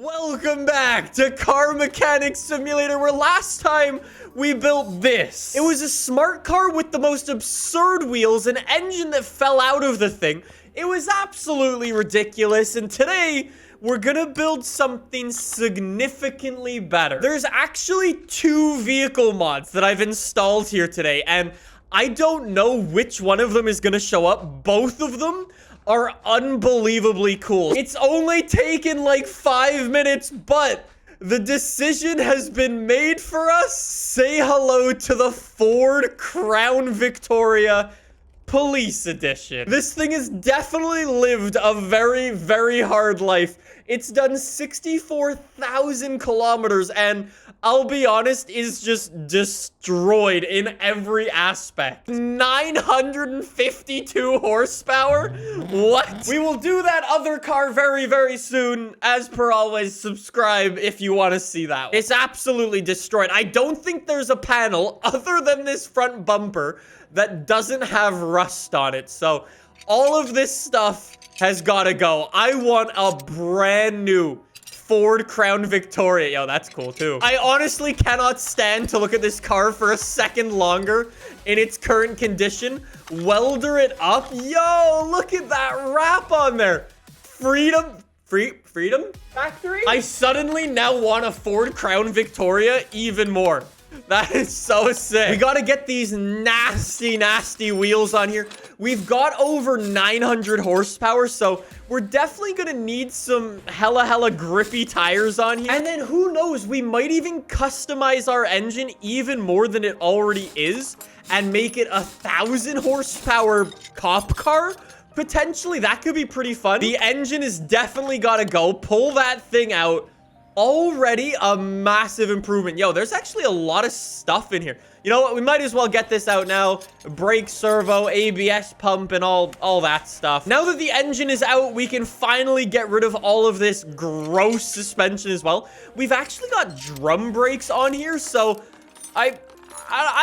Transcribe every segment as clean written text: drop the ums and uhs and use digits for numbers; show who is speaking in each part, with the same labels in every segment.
Speaker 1: Welcome back to Car Mechanic Simulator, where last time we built this. It was a smart car with the most absurd wheels, an engine that fell out of the thing. It was absolutely ridiculous, and today we're gonna build something significantly better. There's actually 2 vehicle mods that I've installed here today, and I don't know which one of them is gonna show up. Both of them are unbelievably cool. It's only taken like 5 minutes, but the decision has been made for us. Say hello to the Ford Crown Victoria Police Edition. This thing has definitely lived a very, very hard life. It's done 64,000 kilometers and I'll be honest, is just destroyed in every aspect. 952 horsepower? What? We will do that other car very, very soon. As per always, subscribe if you want to see that. It's absolutely destroyed. I don't think there's a panel other than this front bumper that doesn't have rust on it. So all of this stuff has got to go. I want a brand new Ford Crown Victoria. Yo, that's cool too. I honestly cannot stand to look at this car for a second longer in its current condition. Welder it up. Yo, look at that wrap on there. Freedom Factory? I suddenly now want a Ford Crown Victoria even more. That is so sick. We gotta get these nasty, nasty wheels on here. We've got over 900 horsepower, so we're definitely gonna need some hella grippy tires on here. And then who knows, we might even customize our engine even more than it already is and make it 1,000 horsepower cop car. Potentially, that could be pretty fun. The engine is definitely gotta go. Pull that thing out. Already a massive improvement. Yo, there's actually a lot of stuff in here. You know what? We might as well get this out now. Brake servo, ABS pump, and all that stuff. Now that the engine is out, we can finally get rid of all of this gross suspension as well. We've actually got drum brakes on here, so I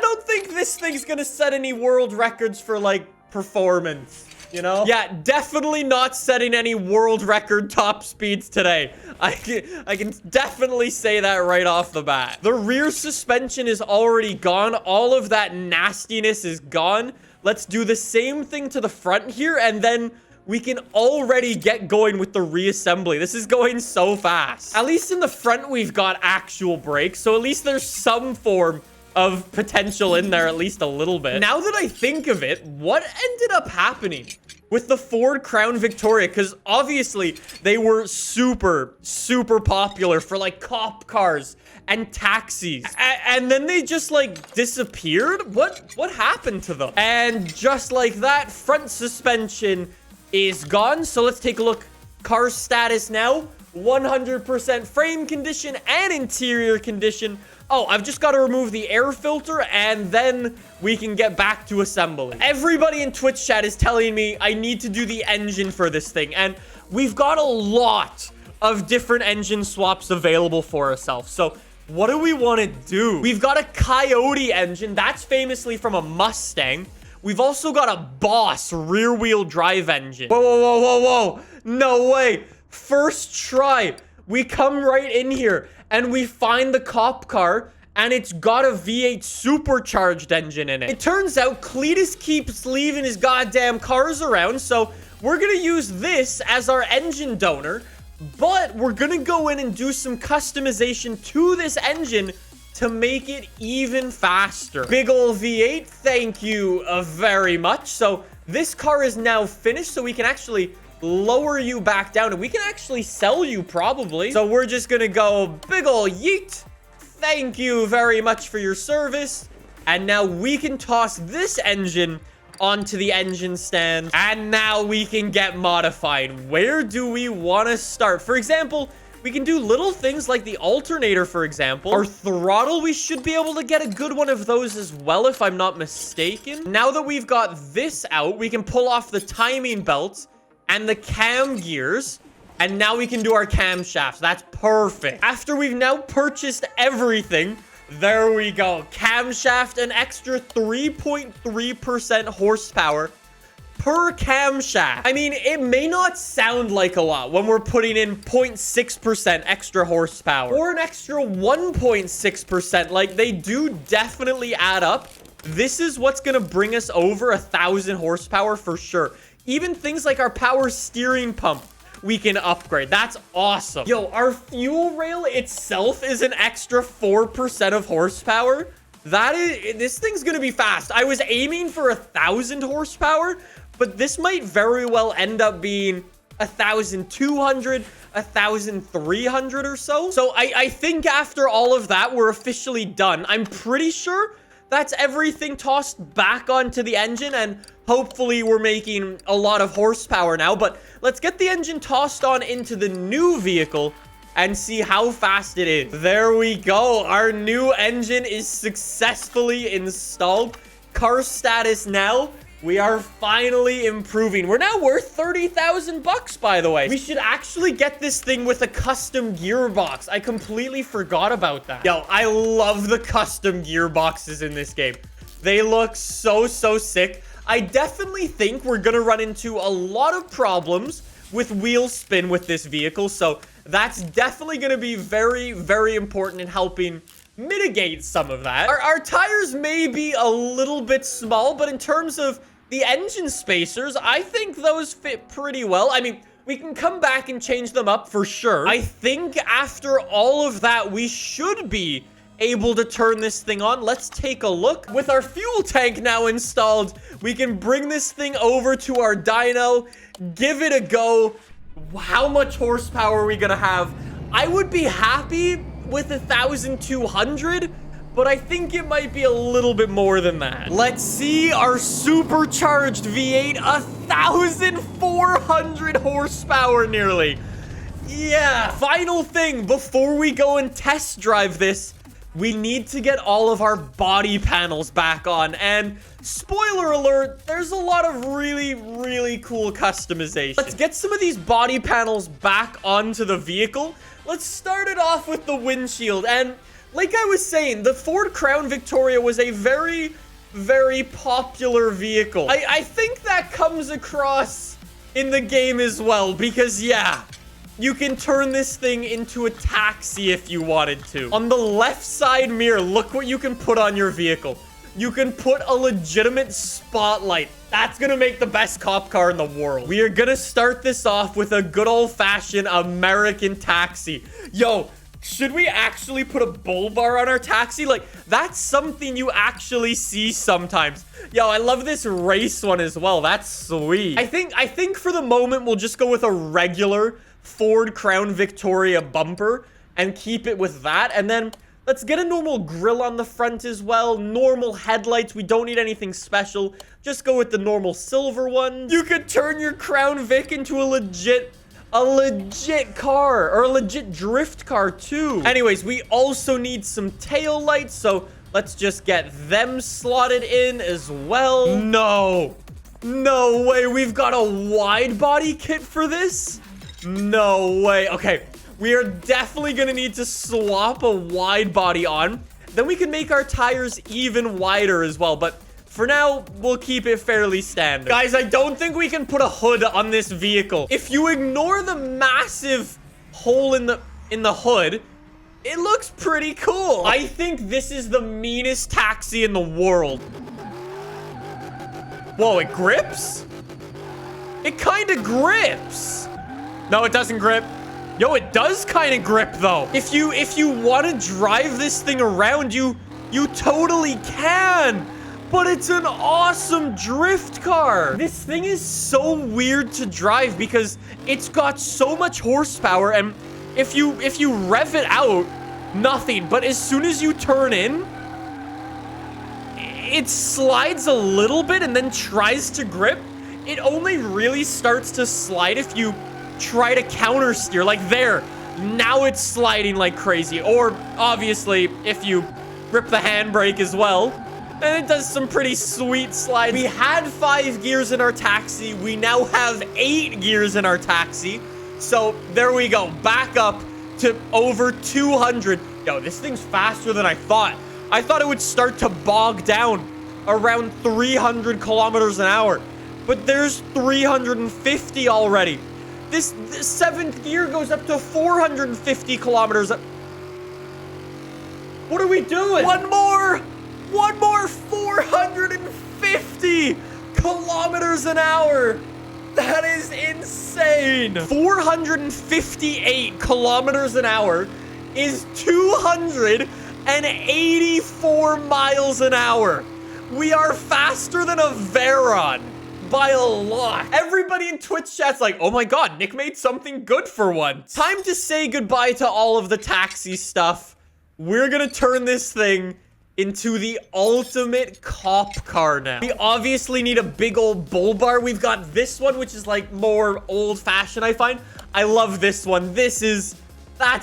Speaker 1: don't think this thing's gonna set any world records for, like, performance. You know? Yeah, definitely not setting any world record top speeds today. I can definitely say that right off the bat. The rear suspension is already gone. All of that nastiness is gone. Let's do the same thing to the front here, and then we can already get going with the reassembly. This is going so fast. At least in the front, we've got actual brakes, so at least there's some form of potential in there, at least a little bit. Now that I think of it, what ended up happening with the Ford Crown Victoria? Because obviously they were super popular for like cop cars and taxis, and then they just like disappeared. What happened to them? And just like that, front suspension is gone. So let's take a look. Car status now, 100% frame condition and interior condition. Oh, I've just got to remove the air filter, and then we can get back to assembly. Everybody in Twitch chat is telling me I need to do the engine for this thing, and we've got a lot of different engine swaps available for ourselves. So what do we want to do? We've got a Coyote engine. That's famously from a Mustang. We've also got a Boss rear-wheel drive engine. Whoa. No way. First try. We come right in here and we find the cop car, and it's got a V8 supercharged engine in it. It turns out Cletus keeps leaving his goddamn cars around, so we're gonna use this as our engine donor, but we're gonna go in and do some customization to this engine to make it even faster. Big ol' V8, thank you very much. So this car is now finished, so we can actually lower you back down, and we can actually sell you probably. So we're just gonna go big ol' yeet. Thank you very much for your service. And now we can toss this engine onto the engine stand, and now we can get modified. Where do we want to start? For example, we can do little things like the alternator, for example. Our throttle, we should be able to get a good one of those as well, if I'm not mistaken. Now that we've got this out, we can pull off the timing belt and the cam gears, and now we can do our camshafts. That's perfect. After we've now purchased everything, there we go. Camshaft, an extra 3.3% horsepower per camshaft. I mean, it may not sound like a lot when we're putting in 0.6% extra horsepower or an extra 1.6%. Like, they do definitely add up. This is what's gonna bring us over 1,000 horsepower for sure. Even things like our power steering pump, we can upgrade. That's awesome. Yo, our fuel rail itself is an extra 4% of horsepower. This thing's gonna be fast. I was aiming for 1,000 horsepower, but this might very well end up being 1,200, 1,300 or so. So I think after all of that, we're officially done. I'm pretty sure that's everything tossed back onto the engine, and hopefully we're making a lot of horsepower now. But let's get the engine tossed on into the new vehicle and see how fast it is. There we go. Our new engine is successfully installed. Car status now. We are finally improving. We're now worth 30,000 bucks, by the way. We should actually get this thing with a custom gearbox. I completely forgot about that. Yo, I love the custom gearboxes in this game. They look so sick. I definitely think we're gonna run into a lot of problems with wheel spin with this vehicle, so that's definitely gonna be very important in helping mitigate some of that. Our tires may be a little bit small, but in terms of the engine spacers, I think those fit pretty well. I mean, we can come back and change them up for sure. I think after all of that, we should be able to turn this thing on. Let's take a look. With our fuel tank now installed, we can bring this thing over to our dyno, give it a go. How much horsepower are we gonna have? I would be happy with 1,200, but I think it might be a little bit more than that. Let's see our supercharged V8, 1,400 horsepower nearly. Yeah. Final thing before we go and test drive this, we need to get all of our body panels back on. And spoiler alert, there's a lot of really cool customization. Let's get some of these body panels back onto the vehicle. Let's start it off with the windshield. And like I was saying, the Ford Crown Victoria was a very popular vehicle. I think that comes across in the game as well, because yeah, you can turn this thing into a taxi if you wanted to. On the left side mirror, look what you can put on your vehicle. You can put a legitimate spotlight. That's gonna make the best cop car in the world. We are gonna start this off with a good old-fashioned American taxi. Yo, should we actually put a bull bar on our taxi? Like, that's something you actually see sometimes. Yo, I love this race one as well. That's sweet. I think for the moment, we'll just go with a regular Ford Crown Victoria bumper and keep it with that. And then let's get a normal grille on the front as well. Normal headlights. We don't need anything special. Just go with the normal silver one. You could turn your Crown Vic into a legit car, or a legit drift car too. Anyways, we also need some tail lights, so let's just get them slotted in as well. No way, we've got a wide body kit for this? No way. Okay, we are definitely gonna need to swap a wide body on. Then we can make our tires even wider as well, but for now, we'll keep it fairly standard. Guys, I don't think we can put a hood on this vehicle. If you ignore the massive hole in the hood, it looks pretty cool. I think this is the meanest taxi in the world. Whoa, it grips? It kind of grips. No, it doesn't grip. Yo, it does kind of grip though. If you want to drive this thing around, you totally can. But it's an awesome drift car. This thing is so weird to drive because it's got so much horsepower, and if you rev it out, nothing. But as soon as you turn in, it slides a little bit and then tries to grip. It only really starts to slide if you try to counter steer, like there. Now it's sliding like crazy. Or obviously, if you grip the handbrake as well, and it does some pretty sweet slides. We had 5 gears in our taxi. We now have 8 gears in our taxi. So there we go. Back up to over 200. Yo, this thing's faster than I thought. I thought it would start to bog down around 300 kilometers an hour. but there's 350 already. This seventh gear goes up to 450 kilometers. What are we doing? One more 450 kilometers an hour. That is insane. 458 kilometers an hour is 284 miles an hour. We are faster than a Veyron by a lot. Everybody in Twitch chat's like, oh my god, Nick made something good for once. Time to say goodbye to all of the taxi stuff. We're gonna turn this thing into the ultimate cop car now. We obviously need a big old bull bar. We've got this one, which is like more old-fashioned, I find. I love this one. That's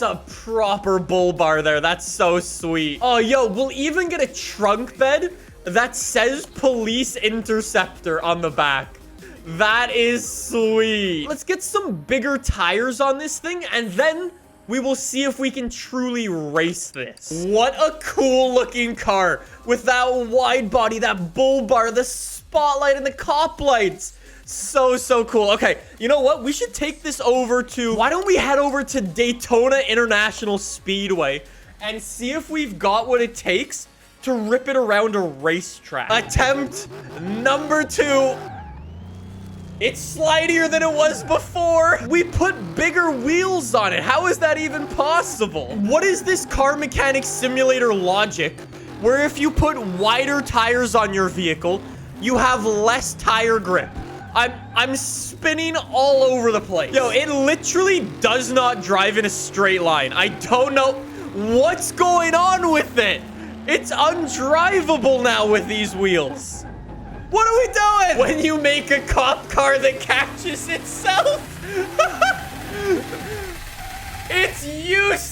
Speaker 1: a proper bull bar there. That's so sweet. Oh, yo, we'll even get a trunk bed that says police interceptor on the back. That is sweet. Let's get some bigger tires on this thing, and then we will see if we can truly race this. What a cool looking car with that wide body, that bull bar, the spotlight, and the cop lights. So cool. Okay, you know what? We should take this over to... Why don't we head over to Daytona International Speedway and see if we've got what it takes to rip it around a racetrack. Attempt number 2. It's slidier than it was before. We put bigger wheels on it. How is that even possible? What is this car mechanic simulator logic where if you put wider tires on your vehicle, you have less tire grip? I'm spinning all over the place. Yo, it literally does not drive in a straight line. I don't know what's going on with it. It's undrivable now with these wheels. What are we doing? When you make a cop car that catches itself? It's useless.